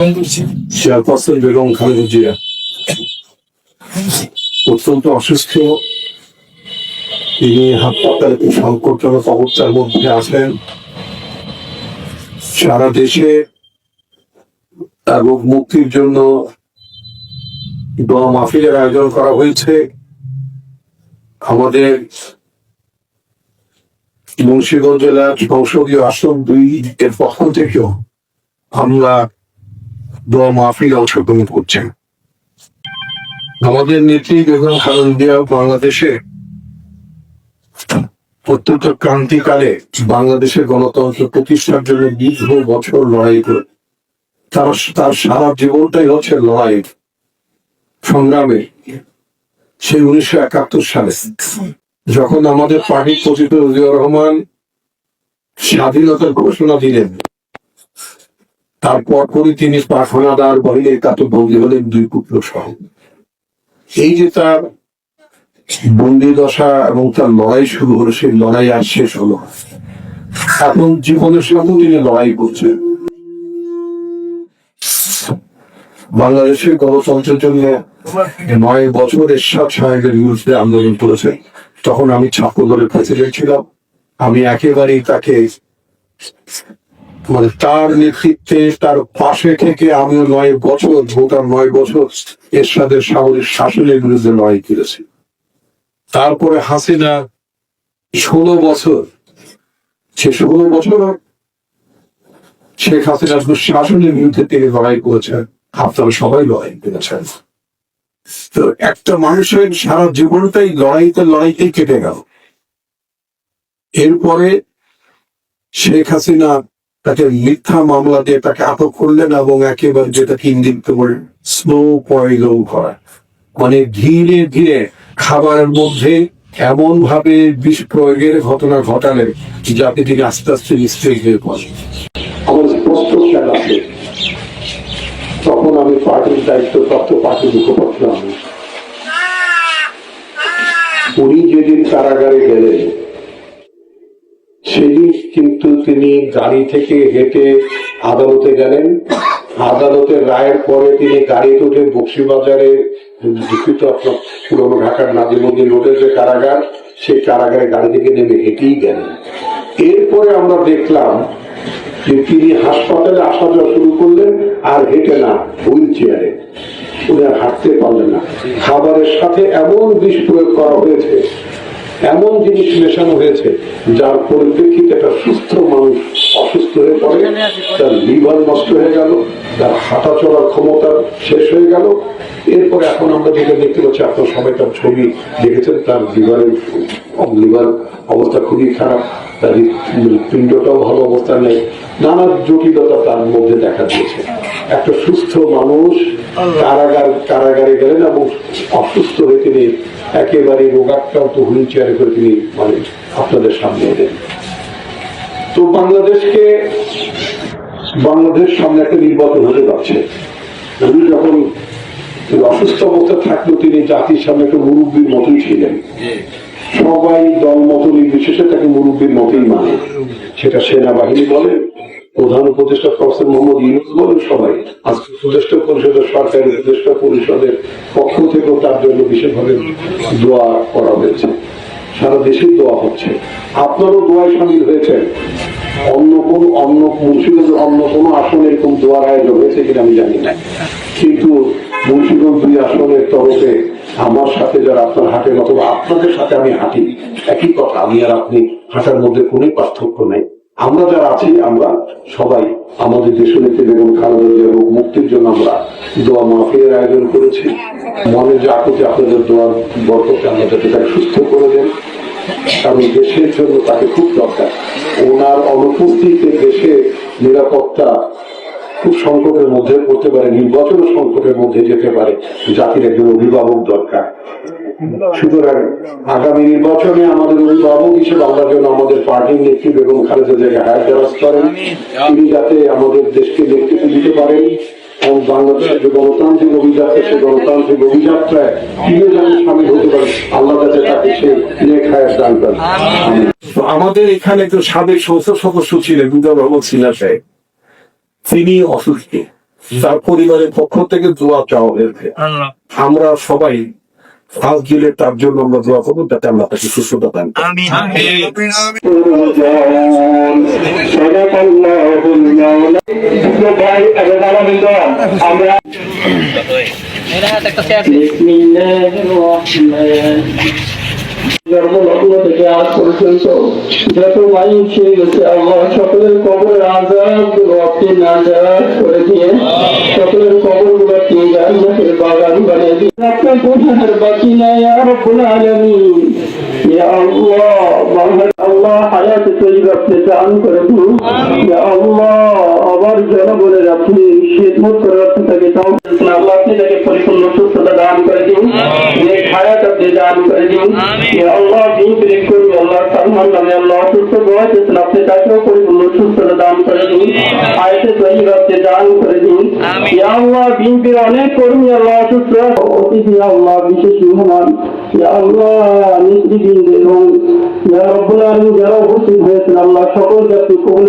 Chairperson Begum Khaleda Zia অত্যন্ত অসুস্থ। তিনি হাসপাতালে সংকটজনক অবস্থার মধ্যে আছেন। সারা দেশে তার রোগ মুক্তির জন্য দোয়া মাহফিলের আয়োজন করা হয়েছে। আমাদের মুন্সিগঞ্জ জেলার সংসদীয় আসন 2 এর পক্ষ থেকেও আমরা দোয়া মাহফিল অংশগ্রহণ করছেন। আমাদের নেত্রী বেগম খালেদা জিয়া বাংলাদেশে অত্যন্ত ক্রান্তিকালে বাংলাদেশের গণতন্ত্র প্রতিষ্ঠার জন্য দীর্ঘ বছর লড়াই করে তার সারা জীবনটাই হচ্ছে লড়াই সংগ্রামে। সে 1971 সালে যখন আমাদের পার্টির পতিত জিয়াউর রহমান স্বাধীনতার ঘোষণা দিলেন, তারপর পরই তিনি পাখনাদার বাহিনীর কাতরবন্দী হলেন 2 পুত্র সহ। এই যে তার বন্দি দশা এবং তার লড়াই শুরু হলো, সেই লড়াই আর শেষ হলো। এখন জীবনের সাথেও তিনি লড়াই করছেন। বাংলাদেশের গণতন্ত্রের জন্য 9 বছর এরশাদ সাহেবের বিরুদ্ধে আন্দোলন করেছেন। তখন আমি ছাত্র দলের প্রেসিডেন্ট ছিলাম। আমি একেবারেই তাকে তার নেতৃত্বে তার পাশে থেকে আমিও 9 বছর ভোটার 9 বছর এরশাদের সামরিক শাসনের বিরুদ্ধে লড়াই করেছি। তারপরে হাসিনা 16 বছর, সে 16 বছর শেখ হাসিনার শাসনের বিরুদ্ধে তিনি লড়াই করেছেন। আপনারা সবাই লড়াই করেছেন। তো একটা মানুষের সারা জীবনটাই লড়াইতেই কেটে গেল। এরপরে শেখ হাসিনা তাকে মিথ্যা মামলা দিয়ে তাকে আটক করলেন এবং একেবারে যেটাকে ইঙ্গিত করে স্লো পয়জন করা, মানে ধীরে ধীরে খাবারের মধ্যে এমন ভাবে বিষ প্রয়োগের ঘটনা ঘটালেন যাতে তিনি আস্তে আস্তে নিশ্চয়ই হয়ে পড়ে। আমার স্পষ্ট খেয়াল আছে, তখন আমি পার্টির দায়িত্বপ্রাপ্ত পার্টির মুখপাত্র। উনি যেদিন কারাগারে গেলেন সেদিন কিন্তু তিনি গাড়ি থেকে হেঁটে আদালতে গেলেন। আদালতের রায়ের পরে তিনি গাড়িতে উঠে বক্সিবাজারে দুঃখিত আপনার পুরনো ঢাকার নাজিমুদ্দিন রোডের যে কারাগার, সেই কারাগারে গাড়ি থেকে নেমে হেঁটেই গেলেন। এরপরে আমরা দেখলাম যে তিনি হাসপাতালে আসা যাওয়া শুরু করলেন, আর হেঁটে না, হুইল চেয়ারে। উনি আর হাঁটতে পারলেন না। খাবারের সাথে এমন বিষ প্রয়োগ করা হয়েছে, এমন জিনিস মেশানো হয়েছে যার পরিপ্রেক্ষিতে একটা সুস্থ মানুষ অসুস্থ হয়ে পড়ে, তার লিভার নষ্ট হয়ে গেল, তার হাঁটা চলার ক্ষমতা শেষ হয়ে গেল। এরপরে এখন আমরা যেটা দেখতে পাচ্ছি, আপনার সবাই তার ছবি দেখেছেন, তার লিভার অবস্থা খুবই খারাপ, তার হৃৎপিণ্ডটাও ভালো অবস্থা নেই, নানা জটিলতা তার মধ্যে দেখা দিয়েছে। একটা সুস্থ মানুষ কারাগারে গেলেন এবং অসুস্থ হয়ে তিনি একেবারে রোগাক্রান্ত হুইল চেয়ারে করে তিনি আপনাদের সামনে এলেন। তো বাংলাদেশ সামনে একটা নির্বাচন হতে যাচ্ছে। উনি যখন অসুস্থ অবস্থা থাকলেও তিনি জাতির সামনে একটা মুরব্বীর মতোই ছিলেন। সবাই দল মত নির্বিশেষে তাকে মুরব্বীর মতোই মানে, সেটা সেনাবাহিনী বলেন, প্রধান উপদেষ্টা প্রফেসর মোহাম্মদ ইউনূস বলেন, সবাই। আজকে উপদেষ্টা পরিষদের সরকারি উপদেষ্টা পরিষদের পক্ষ থেকেও তার জন্য বিশেষভাবে দোয়া করা হয়েছে। সারা দেশেই দোয়া হচ্ছে, আপনারও দোয়ায় সামিল হয়েছেন। মুন্সিগঞ্জের অন্য কোনো আসনে এরকম দোয়ার আয়োজন হয়েছে কিনা আমি জানি না, কিন্তু মুন্সিগঞ্জ 2 আসনের তরফে আমার সাথে যারা আপনার হাঁটেন অথবা আপনাদের সাথে আমি হাঁটি, একই কথা। আমি আর আপনি হাঁটার মধ্যে কোনো পার্থক্য নেই। আমরা যারা আছি, আমরা সবাই আমাদের দেশনেত্রী বেগম খালেদা জিয়ার রোগ মুক্তির জন্য আমরা দোয়া মাহফিলের আয়োজন করেছি। মনে যে আকুতি আপনাদের দোয়ার বরকতে আমরা যাতে তাকে সুস্থ করে দেন, কারণ দেশের জন্য তাকে খুব দরকার। ওনার অনুপস্থিতিতে দেশে নিরাপত্তা খুব সংকটের মধ্যে পড়তে পারে, নির্বাচন সংকটের মধ্যে যেতে পারে। জাতির একজন অভিভাবক দরকার। সুতরাং আগামী নির্বাচনে আমাদের অভিভাবক হিসেবে আমরা যেন আমাদের পার্টির নেত্রী বেগম খালেদা জিয়াকে হায়াত করেন, তিনি যাতে আমাদের দেশকে নেতৃত্ব দিতে পারেন এবং বাংলাদেশের যে গণতান্ত্রিক অভিযাত্রা, সেই গণতান্ত্রিক অভিযাত্রায় তিনি যেন সামিল হতে পারেন। আল্লাহ কাছে তাকে সে নেক হায়াত দান করেন। আমাদের এখানে একজন সাবেক সংসদ সদস্য ছিলেন বিদ্যা রহমান সিনহা সাহেব, তিনি অসুস্থ। তার পরিবারের পক্ষ থেকে দোয়া চাওয়া হয়েছে। আমরা সবাই ফার্স্ট দিলে তার জন্য আমরা দোয়া করবো যাতে আমরা তাকে সুস্থতা দান করি। আমরা জন্মলগ্ন থেকে আজ পর্যন্ত যত মাইন ছেড়ে গেছে আল্লাহ সকলের কবরের আযাবগুলো আপনি নাজাত করে দিয়ে সকলের কবরগুলোকে জান্নাতের বাগান বানিয়ে দিন। আপনার গুনাহের বাকি নাই ইয়া রাব্বুল আলামিন। ইয়া আল্লাহ হায়াতে তৈয়বা আপনি দান করে দিন। ইয়া আল্লাহ আবার জনগণের আপনি খিদমত করে আপনি তাকে আল্লাহ আপনি তাকে পরিপূর্ণ সুস্থতা দান করে দিন। নেক হায়াত আপনি দান করে দিন। ইয়া আল্লাহ দিন বিরেক করি আল্লাহ সালমান নামে আল্লাহ সুস্থ বয়সেছেন আপনি তাকেও পরিপূর্ণ সুস্থতা দান করে দিন। হায়াতে তৈয়বা আপনি দান করে দিন। ইয়া আল্লাহ বিএনপির অনেক কর্মী আল্লাহ অসুস্থ অতিথি আল্লাহ বিশেষ মেহমান ইয়া আল্লাহ নেতৃবৃন্দ এবং ইয়া রাব্বুল আলামিন যারা উপস্থিত হয়েছেন আল্লাহ সকলকে আপনি কবুল